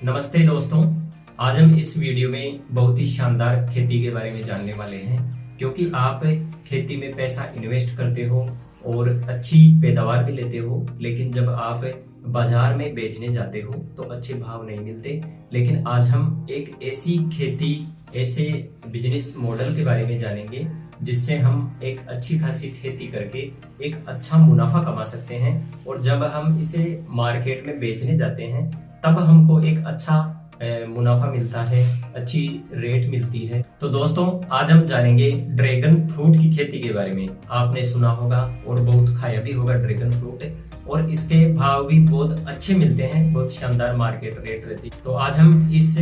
नमस्ते दोस्तों, आज हम इस वीडियो में बहुत ही शानदार खेती के बारे में जानने वाले हैं। क्योंकि आप खेती में पैसा इन्वेस्ट करते हो और अच्छी पैदावार भी लेते हो, लेकिन जब आप बाजार में बेचने जाते हो तो अच्छे भाव नहीं मिलते। लेकिन आज हम एक ऐसी खेती, ऐसे बिजनेस मॉडल के बारे में जानेंगे जिससे हम एक अच्छी खासी खेती करके एक अच्छा मुनाफा कमा सकते हैं। और जब हम इसे मार्केट में बेचने जाते हैं तब हमको एक अच्छा मुनाफा मिलता है, अच्छी रेट मिलती है। तो दोस्तों, आज हम जानेंगे ड्रैगन फ्रूट की खेती के बारे में। आपने सुना होगा और बहुत खाया भी होगा ड्रैगन फ्रूट, और इसके भाव भी बहुत अच्छे मिलते हैं, बहुत शानदार मार्केट रेट रहती है। तो आज हम इस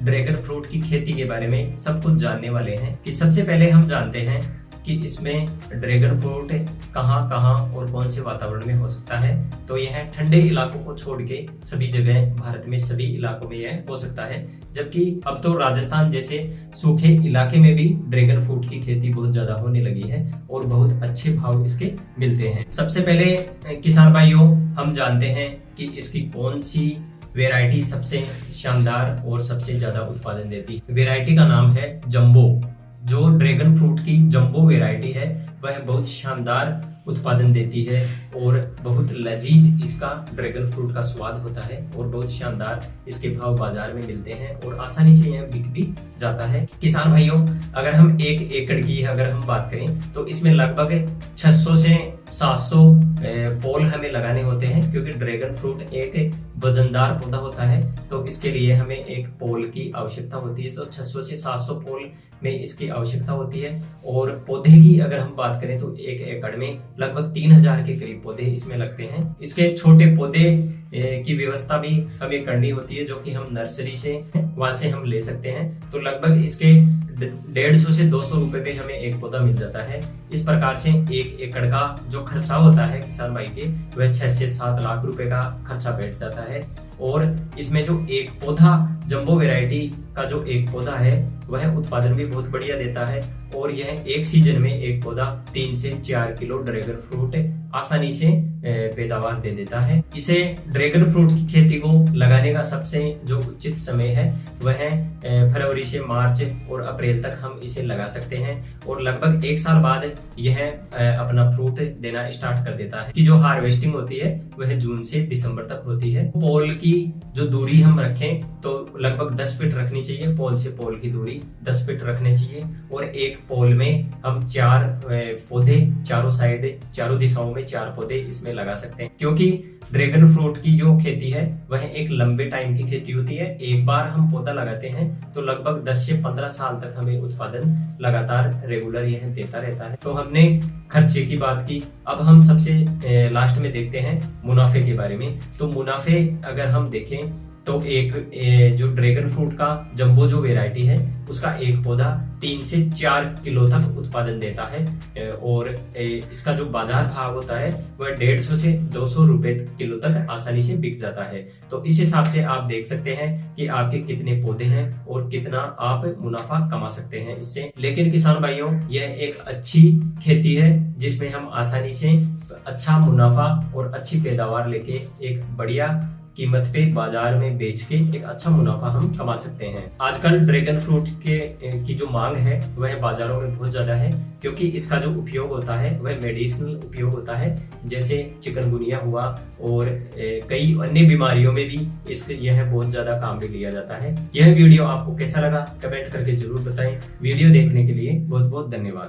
ड्रैगन फ्रूट की खेती के बारे में सब कुछ जानने वाले हैं। कि सबसे पहले हम जानते हैं कि इसमें ड्रैगन फ्रूट कहाँ कहाँ और कौन से वातावरण में हो सकता है। तो यह ठंडे इलाकों को छोड़ के सभी जगह भारत में सभी इलाकों में यह हो सकता है। जबकि अब तो राजस्थान जैसे सूखे इलाके में भी ड्रैगन फ्रूट की खेती बहुत ज्यादा होने लगी है और बहुत अच्छे भाव इसके मिलते हैं। सबसे पहले किसान भाइयों, हम जानते हैं कि इसकी कौन सी वेराइटी सबसे शानदार और सबसे ज्यादा उत्पादन देती है। वेराइटी का नाम है जंबो। जो ड्रैगन फ्रूट की जंबो वेराइटी है वह बहुत शानदार उत्पादन देती है और बहुत लजीज इसका ड्रैगन फ्रूट का स्वाद होता है और बहुत शानदार इसके भाव बाजार में मिलते हैं और आसानी से यह बिक भी जाता है। किसान भाइयों, अगर हम 1 एकड़ की अगर हम बात करें तो इसमें लगभग 600 से 700 पोल हमें लगाने होते हैं। क्योंकि ड्रैगन फ्रूट एक वजनदार पौधा होता है तो इसके लिए हमें एक पोल की आवश्यकता होती है। तो 600 से 700 पोल में इसकी आवश्यकता होती है। और पौधे की अगर हम बात करें तो 1 एकड़ में लगभग 3000 के करीब पौधे इसमें लगते हैं। इसके छोटे पौधे की व्यवस्था भी हमें करनी होती है, जो कि हम नर्सरी से वहां से हम ले सकते हैं। तो लगभग इसके 150 से 200 रुपए पे हमें एक पौधा मिल जाता है। इस प्रकार से 1 एकड़ का जो खर्चा होता है किसान भाई के, वह 6 से 7 लाख रुपए का खर्चा बैठ जाता है। और इसमें जो एक पौधा जंबो वैरायटी का जो एक पौधा है वह उत्पादन भी बहुत बढ़िया देता है। और यह एक सीजन में एक पौधा 3 से 4 किलो ड्रैगन फ्रूट आसानी से पैदावार दे देता है। इसे ड्रैगन फ्रूट की खेती को लगाने का सबसे जो उचित समय है वह फरवरी से मार्च और अप्रैल तक हम इसे लगा सकते हैं। और लगभग 1 साल बाद यह अपना फ्रूट देना स्टार्ट कर देता है। कि जो हार्वेस्टिंग होती है वह जून से दिसंबर तक होती है। पोल की जो दूरी हम रखें तो लगभग 10 फीट रखनी चाहिए। पोल से पोल की दूरी 10 फीट रखनी चाहिए। और एक पोल में हम 4 पौधे चारों साइड, चारों दिशाओं में 4 पौधे इसमें लगा सकते हैं। क्योंकि ड्रैगन फ्रूट की जो खेती है वह एक लंबे टाइम की खेती होती है। एक बार हम पौधा लगाते हैं तो लगभग 10 से 15 साल तक हमें उत्पादन लगातार रेगुलर यह देता रहता है। तो हमने खर्चे की बात की, अब हम सबसे लास्ट में देखते हैं मुनाफे के बारे में। तो मुनाफे अगर हम देखें तो एक जो ड्रैगन फ्रूट का जंबो जो वेराइटी है उसका एक पौधा 3 से 4 किलो तक उत्पादन देता है। और इसका जो बाजार भाव होता है वह 150 से 200 रुपए किलो तक आसानी से बिक जाता है। तो इस हिसाब से आप देख सकते हैं कि आपके कितने पौधे हैं और कितना आप मुनाफा कमा सकते हैं इससे। लेकिन किसान भाइयों, यह एक अच्छी खेती है जिसमें हम आसानी से अच्छा मुनाफा और अच्छी पैदावार लेके एक बढ़िया कीमत पे बाजार में बेच के एक अच्छा मुनाफा हम कमा सकते हैं। आजकल ड्रैगन फ्रूट की जो मांग है वह बाजारों में बहुत ज्यादा है। क्योंकि इसका जो उपयोग होता है वह मेडिसिनल उपयोग होता है, जैसे चिकनगुनिया हुआ और कई अन्य बीमारियों में भी यह बहुत ज्यादा काम में लिया जाता है। यह वीडियो आपको कैसा लगा कमेंट करके जरूर बताएं। वीडियो देखने के लिए बहुत बहुत धन्यवाद।